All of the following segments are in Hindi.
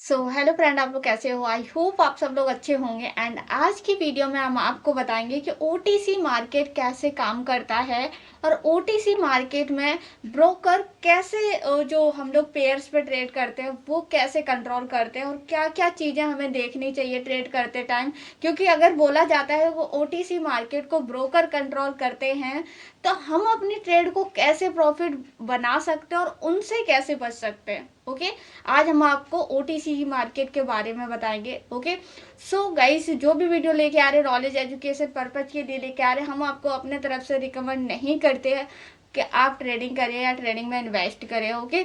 हेलो फ्रेंड, आप लोग कैसे हो? आई होप आप सब लोग अच्छे होंगे। एंड आज की वीडियो में हम आपको बताएंगे कि ओटीसी मार्केट कैसे काम करता है और ओटीसी मार्केट में ब्रोकर कैसे जो हम लोग पेयर्स पे ट्रेड करते हैं वो कैसे कंट्रोल करते हैं और क्या क्या चीज़ें हमें देखनी चाहिए ट्रेड करते टाइम। क्योंकि अगर बोला जाता है वो ओटीसी मार्केट को ब्रोकर कंट्रोल करते हैं, तो हम अपनी ट्रेड को कैसे प्रॉफिट बना सकते हैं और उनसे कैसे बच सकते हैं। ओके, आज हम आपको ओटीसी मार्केट के बारे में बताएंगे। ओके, सो गाइस, जो भी वीडियो लेके आ रहे नॉलेज एजुकेशन पर्पज के लिए लेके आ रहे, हम आपको अपने तरफ से रिकमेंड नहीं करते हैं कि आप ट्रेडिंग करें या ट्रेडिंग में इन्वेस्ट करें। ओके,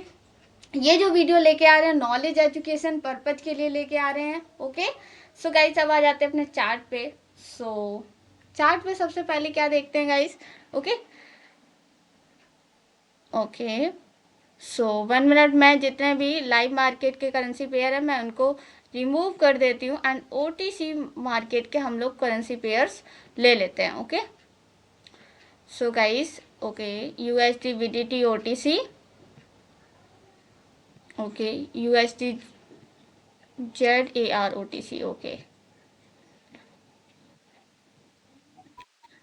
ये जो वीडियो लेके आ रहे हैं नॉलेज एजुकेशन पर्पज के लिए लेके आ रहे हैं। ओके, सो गाइस, अब आ जाते हैं अपने चार्ट पे। सो चार्ट पे सबसे पहले क्या देखते हैं गाइस? ओके ओके, सो 1 मिनट में जितने भी लाइव मार्केट के करेंसी पेयर है मैं उनको रिमूव कर देती हूँ एंड ओटीसी मार्केट के हम लोग करेंसी पेयर्स ले लेते हैं। Okay, so guys, okay, USD VDT OTC, okay, USD Z A R OTC. Okay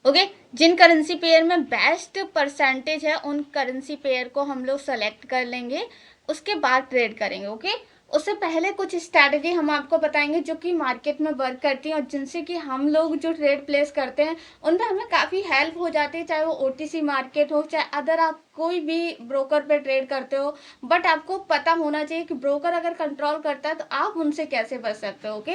okay, जिन करेंसी पेयर में बेस्ट परसेंटेज है उन करेंसी पेयर को हम लोग सेलेक्ट कर लेंगे, उसके बाद ट्रेड करेंगे। ओके, उससे पहले कुछ स्ट्रैटेजी हम आपको बताएंगे जो कि मार्केट में वर्क करती हैं और जिनसे कि हम लोग जो ट्रेड प्लेस करते हैं उनमें हमें काफ़ी हेल्प हो जाती है, चाहे वो ओटीसी मार्केट हो चाहे अदर आप कोई भी ब्रोकर पे ट्रेड करते हो। बट आपको पता होना चाहिए कि ब्रोकर अगर कंट्रोल करता है तो आप उनसे कैसे बच सकते हो। ओके,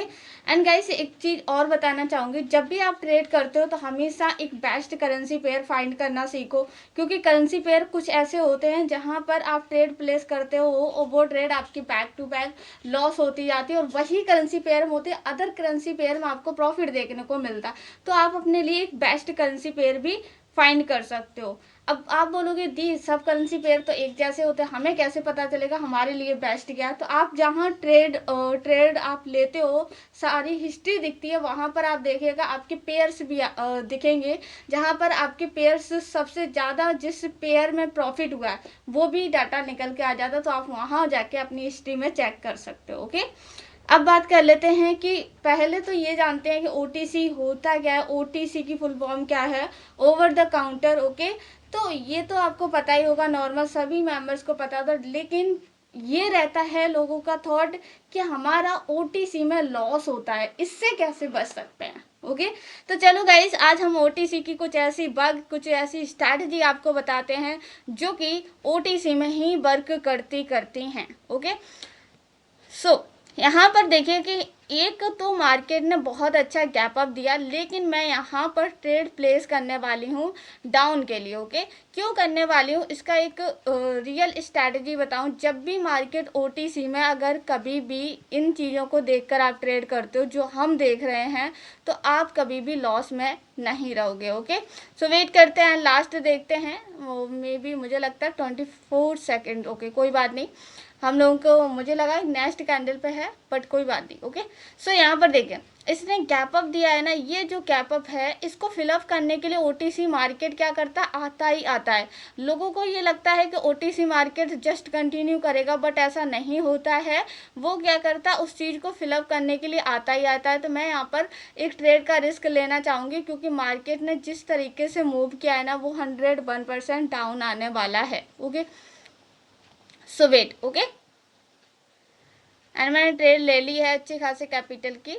एंड गाइस, एक चीज़ और बताना चाहूँगी, जब भी आप ट्रेड करते हो तो हमेशा एक बेस्ट करेंसी पेयर फाइंड करना सीखो। क्योंकि करेंसी पेयर कुछ ऐसे होते हैं जहाँ पर आप ट्रेड प्लेस करते हो और वो ट्रेड आपकी बैक टू बैक लॉस होती जाती है और वही करेंसी पेयर में होती है अदर करेंसी पेयर में आपको प्रॉफिट देखने को मिलता है। तो आप अपने लिए एक बेस्ट करेंसी पेयर भी फाइंड कर सकते हो। अब आप बोलोगे दी सब करेंसी पेयर तो एक जैसे होते हैं, हमें कैसे पता चलेगा हमारे लिए बेस्ट क्या है? तो आप जहाँ ट्रेड आप लेते हो सारी हिस्ट्री दिखती है, वहां पर आप देखिएगा आपके पेयर्स भी दिखेंगे, जहां पर आपके पेयर्स सबसे ज़्यादा जिस पेयर में प्रॉफिट हुआ है वो भी डाटा निकल के आ जाता है। तो आप वहां जाके अपनी हिस्ट्री में चेक कर सकते हो। ओके, अब बात कर लेते हैं कि पहले तो ये जानते हैं कि ओटीसी होता क्या है, ओटीसी की फुल फॉर्म क्या है, ओवर द काउंटर। ओके, तो ये तो आपको पता ही होगा, नॉर्मल सभी मेंबर्स को पता होता, लेकिन ये रहता है लोगों का थॉट कि हमारा ओटीसी में लॉस होता है, इससे कैसे बच सकते हैं। ओके, तो चलो गाइस, आज हम ओटीसी की कुछ ऐसी बग, कुछ ऐसी स्ट्रैटेजी आपको बताते हैं जो कि ओटीसी में ही वर्क करती करती हैं। ओके, सो यहाँ पर देखिए कि एक तो मार्केट ने बहुत अच्छा गैप अप दिया, लेकिन मैं यहाँ पर ट्रेड प्लेस करने वाली हूँ डाउन के लिए। ओके, क्यों करने वाली हूँ इसका एक रियल स्ट्रैटेजी बताऊँ। जब भी मार्केट ओटीसी में अगर कभी भी इन चीज़ों को देखकर आप ट्रेड करते हो जो हम देख रहे हैं, तो आप कभी भी लॉस में नहीं रहोगे। ओके, सो वेट करते हैं, लास्ट देखते हैं, मे बी मुझे लगता है 24 सेकेंड। ओके, कोई बात नहीं, हम लोगों को मुझे लगा नेक्स्ट कैंडल पे है, बट कोई बात नहीं। ओके, सो यहाँ पर देखिए इसने गैप अप दिया है ना, ये जो गैप अप है इसको फिलअप करने के लिए ओटीसी मार्केट क्या करता है, आता ही आता है। लोगों को ये लगता है कि ओटीसी मार्केट जस्ट कंटिन्यू करेगा, बट ऐसा नहीं होता है। वो क्या करता है, उस चीज़ को फिलअप करने के लिए आता ही आता है। तो मैं यहाँ पर एक ट्रेड का रिस्क लेना चाहूँगी, क्योंकि मार्केट ने जिस तरीके से मूव किया है ना वो 101% डाउन आने वाला है। Okay, so wait. Okay, and मैंने ट्रेड ले ली है अच्छी खासी कैपिटल की।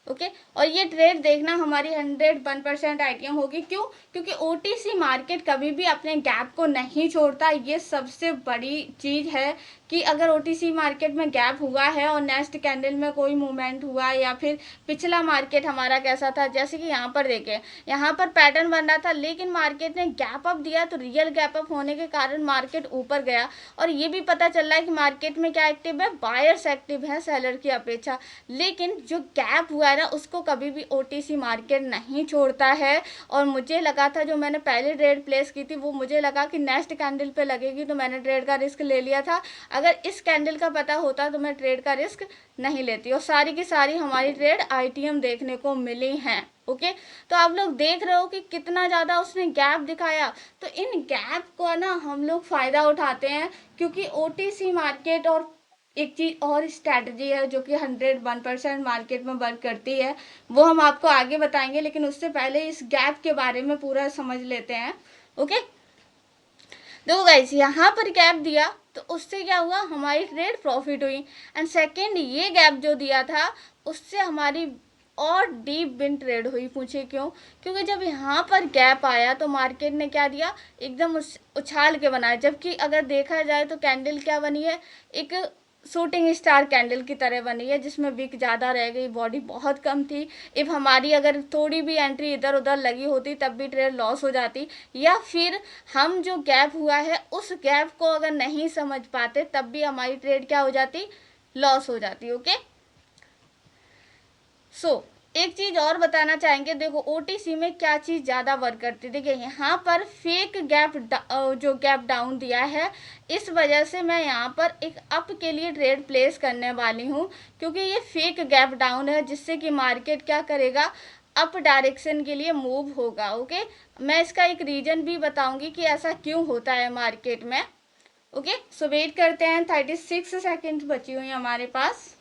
ओके, और ये ट्रेड देखना हमारी 101% आईटीएम होगी। क्यों? क्योंकि ओटीसी मार्केट कभी भी अपने गैप को नहीं छोड़ता। ये सबसे बड़ी चीज़ है कि अगर ओटीसी मार्केट में गैप हुआ है और नेक्स्ट कैंडल में कोई मूवमेंट हुआ, या फिर पिछला मार्केट हमारा कैसा था, जैसे कि यहाँ पर देखें, यहाँ पर पैटर्न बन रहा था लेकिन मार्केट ने गैप अप दिया, तो रियल गैप अप होने के कारण मार्केट ऊपर गया। और ये भी पता चल रहा है कि मार्केट में क्या एक्टिव है, बायर्स एक्टिव है सेलर की अपेक्षा। लेकिन जो गैप हुआ है ना उसको कभी भी ओटीसी मार्केट नहीं छोड़ता है। और मुझे लगा था, जो मैंने पहले ट्रेड प्लेस की थी, वो मुझे लगा कि नेक्स्ट कैंडल पे लगेगी, तो मैंने ट्रेड का रिस्क ले लिया था। अगर इस कैंडल का पता होता तो मैं ट्रेड का रिस्क नहीं लेती, और सारी की सारी हमारी ट्रेड आईटीएम देखने को मिली हैं। ओके, तो आप लोग देख रहे हो कि कितना ज़्यादा उसने गैप दिखाया। तो इन गैप को ना हम लोग फ़ायदा उठाते हैं, क्योंकि ओटीसी मार्केट और एक चीज़ और स्ट्रैटेजी है जो कि 101% मार्केट में वर्क करती है, वो हम आपको आगे बताएंगे, लेकिन उससे पहले इस गैप के बारे में पूरा समझ लेते हैं। ओके, देखो गाइस, यहाँ पर गैप दिया तो उससे क्या हुआ, हमारी ट्रेड प्रॉफिट हुई। एंड सेकेंड, ये गैप जो दिया था उससे हमारी और डीप बिन ट्रेड हुई। पूछे क्यों? क्योंकि जब यहाँ पर गैप आया तो मार्केट ने क्या दिया, एकदम उछाल के बनाया। जबकि अगर देखा जाए तो कैंडल क्या बनी है, एक शूटिंग स्टार कैंडल की तरह बनी है, जिसमें विक ज़्यादा रह गई, बॉडी बहुत कम थी। इफ हमारी अगर थोड़ी भी एंट्री इधर उधर लगी होती तब भी ट्रेड लॉस हो जाती, या फिर हम जो गैप हुआ है उस गैप को अगर नहीं समझ पाते तब भी हमारी ट्रेड क्या हो जाती, लॉस हो जाती। ओके, सो एक चीज़ और बताना चाहेंगे, देखो ओटीसी में क्या चीज़ ज़्यादा वर्क करती है। देखिए यहाँ पर फेक गैप जो गैप डाउन दिया है, इस वजह से मैं यहाँ पर एक अप के लिए ट्रेड प्लेस करने वाली हूँ, क्योंकि ये फेक गैप डाउन है, जिससे कि मार्केट क्या करेगा, अप डायरेक्शन के लिए मूव होगा। ओके, मैं इसका एक रीज़न भी बताऊंगी कि ऐसा क्यों होता है मार्केट में। ओके, सो वेट करते हैं, 36 सेकेंड बची हुई हमारे पास।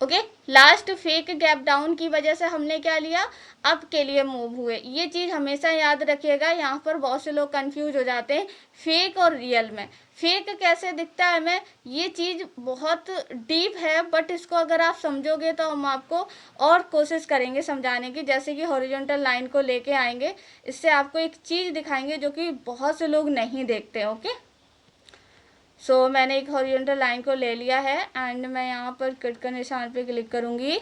Okay, last fake gap down की वजह से हमने क्या लिया, अप के लिए मूव हुए। ये चीज़ हमेशा याद रखिएगा, यहाँ पर बहुत से लोग कंफ्यूज हो जाते हैं फेक और रियल में। फेक कैसे दिखता है हमें, ये चीज़ बहुत डीप है, बट इसको अगर आप समझोगे तो हम आपको और कोशिश करेंगे समझाने की। जैसे कि हॉरिजॉन्टल लाइन को लेके आएंगे, इससे आपको एक चीज़ दिखाएंगे जो कि बहुत से लोग नहीं देखते। ओके, सो मैंने एक हॉरिजॉन्टल लाइन को ले लिया है एंड मैं यहाँ पर कट का निशान पे क्लिक करूँगी।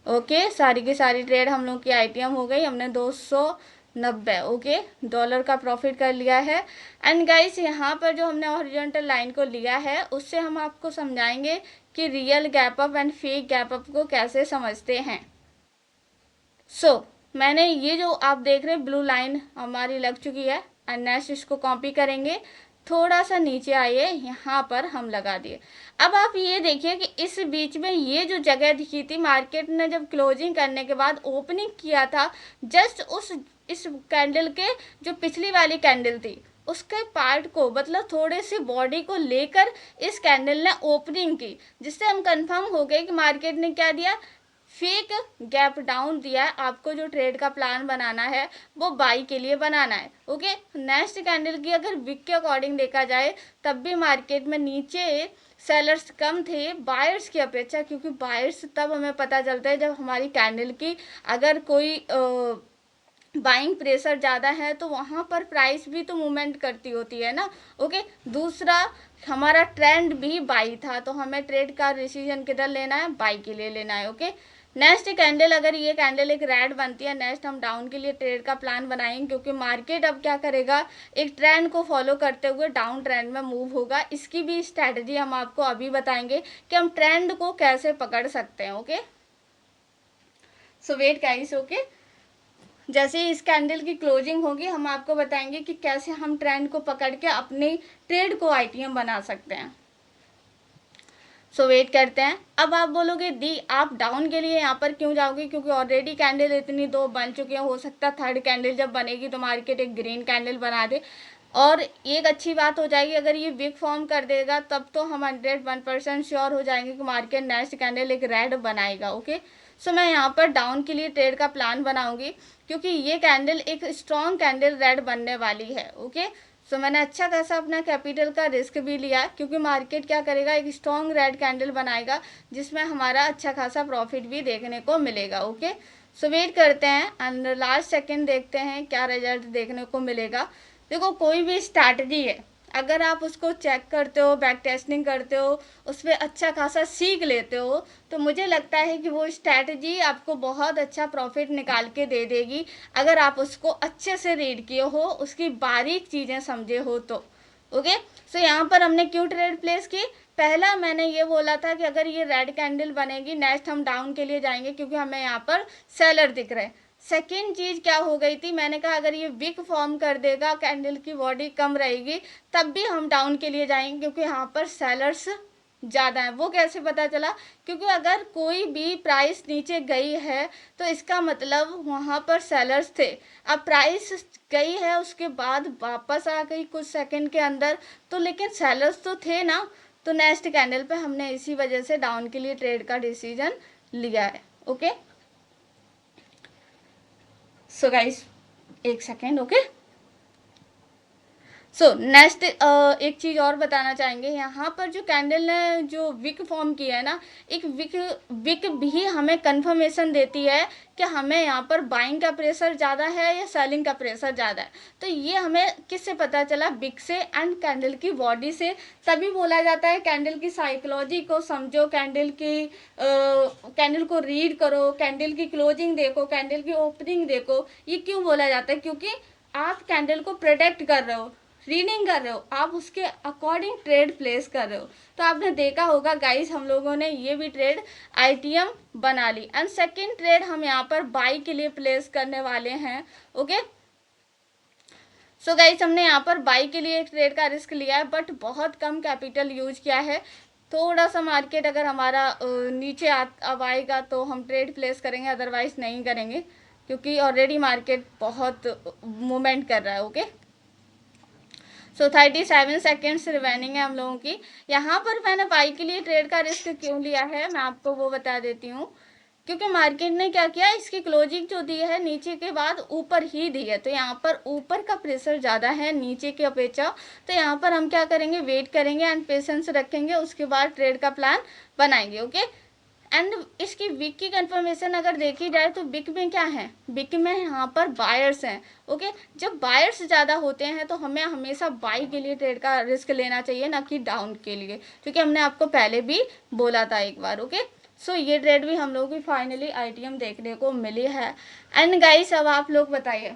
ओके, सारी की सारी ट्रेड हम लोग की आईटीएम हो गई, हमने 290 ओके डॉलर का प्रॉफिट कर लिया है। एंड गाइस, यहाँ पर जो हमने हॉरिजॉन्टल लाइन को लिया है उससे हम आपको समझाएंगे कि real gap up and fake gap up को कैसे समझते हैं। सो मैंने ये जो आप देख रहे हैं ब्लू लाइन हमारी लग चुकी है, एंड नेक्स्ट इसको कॉपी करेंगे, थोड़ा सा नीचे आइए, यहाँ पर हम लगा दिए। अब आप ये देखिए कि इस बीच में ये जो जगह दिखी थी, मार्केट ने जब क्लोजिंग करने के बाद ओपनिंग किया था, जस्ट इस कैंडल के जो पिछली वाली कैंडल थी उसके पार्ट को, मतलब थोड़े से बॉडी को लेकर इस कैंडल ने ओपनिंग की, जिससे हम कंफर्म हो गए कि मार्केट ने क्या दिया, फेक गैप डाउन दिया है। आपको जो ट्रेड का प्लान बनाना है वो बाई के लिए बनाना है। ओके, नेक्स्ट कैंडल की अगर विक के अकॉर्डिंग देखा जाए तब भी मार्केट में नीचे सेलर्स कम थे बायर्स की अपेक्षा, क्योंकि बायर्स तब हमें पता चलता है जब हमारी कैंडल की अगर कोई बाइंग प्रेशर ज़्यादा है तो वहाँ पर प्राइस भी तो मूवमेंट करती होती है ना। ओके, दूसरा हमारा ट्रेंड भी बाई था, तो हमें ट्रेड का डिसीजन किधर लेना है, बाई के लिए लेना है। ओके, नेक्स्ट कैंडल, अगर ये कैंडल एक रेड बनती है, नेक्स्ट हम डाउन के लिए ट्रेड का प्लान बनाएंगे, क्योंकि मार्केट अब क्या करेगा, एक ट्रेंड को फॉलो करते हुए डाउन ट्रेंड में मूव होगा। इसकी भी स्ट्रैटेजी हम आपको अभी बताएंगे कि हम ट्रेंड को कैसे पकड़ सकते हैं। Okay, so wait guys. Okay, जैसे ही इस कैंडल की क्लोजिंग होगी हम आपको बताएंगे कि कैसे हम ट्रेंड को पकड़ के अपनी ट्रेड को आईटीएम बना सकते हैं। सो वेट करते हैं। अब आप बोलोगे दी आप डाउन के लिए यहाँ पर क्यों जाओगे, क्योंकि ऑलरेडी कैंडल इतनी दो बन चुकी है, हो सकता है थर्ड कैंडल जब बनेगी तो मार्केट एक ग्रीन कैंडल बना दे। और एक अच्छी बात हो जाएगी, अगर ये विक फॉर्म कर देगा तब तो हम 101% श्योर हो जाएंगे कि मार्केट नेक्स्ट कैंडल एक रेड बनाएगा। ओके, सो मैं यहाँ पर डाउन के लिए ट्रेड का प्लान बनाऊंगी, क्योंकि ये कैंडल एक स्ट्रॉन्ग कैंडल रेड बनने वाली है। ओके, सो मैंने अच्छा खासा अपना कैपिटल का रिस्क भी लिया, क्योंकि मार्केट क्या करेगा, एक स्ट्रॉन्ग रेड कैंडल बनाएगा जिसमें हमारा अच्छा खासा प्रॉफिट भी देखने को मिलेगा। ओके, सो वेट करते हैं एंड लास्ट सेकंड देखते हैं क्या रिजल्ट देखने को मिलेगा। देखो, कोई भी स्ट्रैटेजी है, अगर आप उसको चेक करते हो, बैक टेस्टिंग करते हो, उस पर अच्छा खासा सीख लेते हो, तो मुझे लगता है कि वो स्ट्रैटेजी आपको बहुत अच्छा प्रॉफिट निकाल के दे देगी, अगर आप उसको अच्छे से रीड किए हो, उसकी बारीक चीज़ें समझे हो तो। ओके, सो यहाँ पर हमने क्यों ट्रेड प्लेस की, पहला मैंने ये बोला था कि अगर ये रेड कैंडल बनेगी नेक्स्ट हम डाउन के लिए जाएंगे, क्योंकि हमें यहाँ पर सेलर दिख रहे हैं। सेकेंड चीज़ क्या हो गई थी, मैंने कहा अगर ये विक फॉर्म कर देगा, कैंडल की बॉडी कम रहेगी, तब भी हम डाउन के लिए जाएंगे, क्योंकि यहाँ पर सेलर्स ज़्यादा है। वो कैसे पता चला, क्योंकि अगर कोई भी प्राइस नीचे गई है तो इसका मतलब वहाँ पर सेलर्स थे। अब प्राइस गई है उसके बाद वापस आ गई कुछ सेकंड के अंदर, तो लेकिन सेलर्स तो थे ना, तो नेक्स्ट कैंडल पे हमने इसी वजह से डाउन के लिए ट्रेड का डिसीजन लिया है। ओके, सो गाइस एक सेकेंड। ओके, सो नेक्स्ट एक चीज़ और बताना चाहेंगे, यहाँ पर जो कैंडल ने जो विक फॉर्म किया है ना, एक विक विक भी हमें कंफर्मेशन देती है कि हमें यहाँ पर बाइंग का प्रेशर ज़्यादा है या सेलिंग का प्रेशर ज़्यादा है। तो ये हमें किससे पता चला? विक से एंड कैंडल की बॉडी से। तभी बोला जाता है कैंडल की साइकोलॉजी को समझो, कैंडल को रीड करो, कैंडल की क्लोजिंग देखो, कैंडल की ओपनिंग देखो। ये क्यों बोला जाता है? क्योंकि आप कैंडल को प्रोटेक्ट कर रहे हो, रीडिंग कर रहे हो, आप उसके अकॉर्डिंग ट्रेड प्लेस कर रहे हो। तो आपने देखा होगा गाइस, हम लोगों ने ये भी ट्रेड आईटीएम बना ली एंड सेकंड ट्रेड हम यहाँ पर बाई के लिए प्लेस करने वाले हैं। ओके, सो गाइस हमने यहाँ पर बाई के लिए एक ट्रेड का रिस्क लिया है, बट बहुत कम कैपिटल यूज किया है। थोड़ा सा मार्केट अगर हमारा नीचे अब आएगा तो हम ट्रेड प्लेस करेंगे, अदरवाइज नहीं करेंगे, क्योंकि ऑलरेडी मार्केट बहुत मूवमेंट कर रहा है। ओके, सो 37 सेकेंड्स रिमेनिंग है हम लोगों की। यहाँ पर मैंने बाई के लिए ट्रेड का रिस्क क्यों लिया है मैं आपको वो बता देती हूँ। क्योंकि मार्केट ने क्या किया, इसकी क्लोजिंग जो दी है नीचे के बाद ऊपर ही दी है, तो यहाँ पर ऊपर का प्रेशर ज़्यादा है नीचे की अपेक्षा। तो यहाँ पर हम क्या करेंगे, वेट करेंगे एंड पेशेंस रखेंगे, उसके बाद ट्रेड का प्लान बनाएंगे। ओके, एंड इसकी विक की कंफर्मेशन अगर देखी जाए तो विक में क्या है, विक में यहाँ पर बायर्स हैं। ओके, जब बायर्स ज़्यादा होते हैं तो हमें हमेशा बाई के लिए ट्रेड का रिस्क लेना चाहिए, ना कि डाउन के लिए, क्योंकि हमने आपको पहले भी बोला था एक बार। ओके, सो ये ट्रेड भी हम लोगों की फाइनली आईटीएम देखने को मिली है। एंड गाइस अब आप लोग बताइए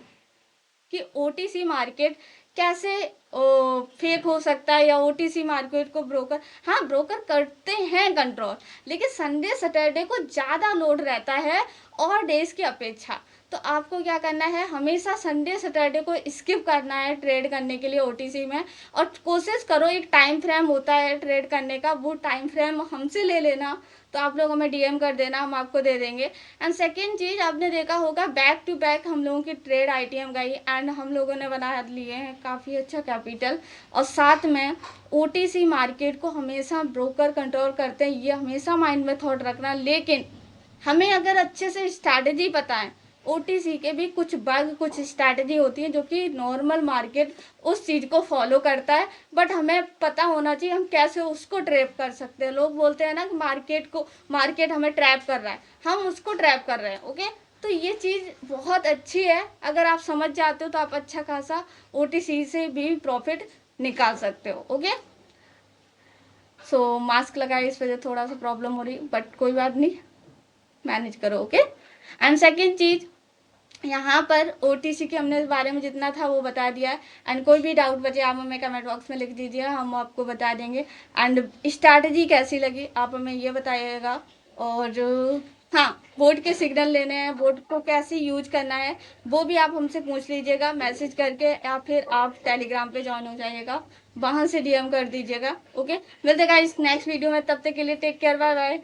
कि ओटीसी मार्केट कैसे फेक हो सकता है, या ओटीसी मार्केट को ब्रोकर, हाँ ब्रोकर करते हैं कंट्रोल, लेकिन संडे सैटरडे को ज़्यादा लोड रहता है और डेज की अपेक्षा। तो आपको क्या करना है, हमेशा संडे सैटरडे को स्किप करना है ट्रेड करने के लिए ओटीसी में, और कोशिश करो, एक टाइम फ्रेम होता है ट्रेड करने का, वो टाइम फ्रेम हमसे ले लेना, तो आप लोग हमें डीएम कर देना, हम आपको दे देंगे। एंड सेकेंड चीज़ आपने देखा होगा, बैक टू बैक हम लोगों की ट्रेड आईटीएम गई एंड हम लोगों ने बना लिए हैं काफ़ी अच्छा कैपिटल, और साथ में ओटीसी मार्केट को हमेशा ब्रोकर कंट्रोल करते हैं, ये हमेशा माइंड में थॉट रखना। लेकिन हमें अगर अच्छे से स्ट्रैटेजी पता है, ओटीसी के भी कुछ बग, कुछ स्ट्रैटेजी होती है जो कि नॉर्मल मार्केट उस चीज़ को फॉलो करता है, बट हमें पता होना चाहिए हम कैसे उसको ट्रैप कर सकते हैं। लोग बोलते हैं ना कि मार्केट हमें ट्रैप कर रहा है, हम उसको ट्रैप कर रहे हैं। ओके, तो ये चीज़ बहुत अच्छी है, अगर आप समझ जाते हो तो आप अच्छा खासा ओटीसी से भी प्रॉफिट निकाल सकते हो। ओके, सो मास्क लगाए, इस वजह थोड़ा सा प्रॉब्लम हो रही, बट कोई बात नहीं, मैनेज करो। ओके, एंड सेकेंड चीज़, यहाँ पर ओटीसी के हमने इस बारे में जितना था वो बता दिया है, एंड कोई भी डाउट बचे आप हमें कमेंट बॉक्स में लिख दीजिए, हम आपको बता देंगे। एंड स्ट्रैटेजी कैसी लगी आप हमें ये बताइएगा, और हाँ बोर्ड के सिग्नल लेने हैं, बोर्ड को कैसे यूज करना है वो भी आप हमसे पूछ लीजिएगा मैसेज करके, या फिर आप टेलीग्राम पे ज्वाइन हो जाइएगा, वहाँ से डीएम कर दीजिएगा। ओके, मिलते गाइस नेक्स्ट वीडियो में, तब तक के लिए टेक केयर, बाय बाय।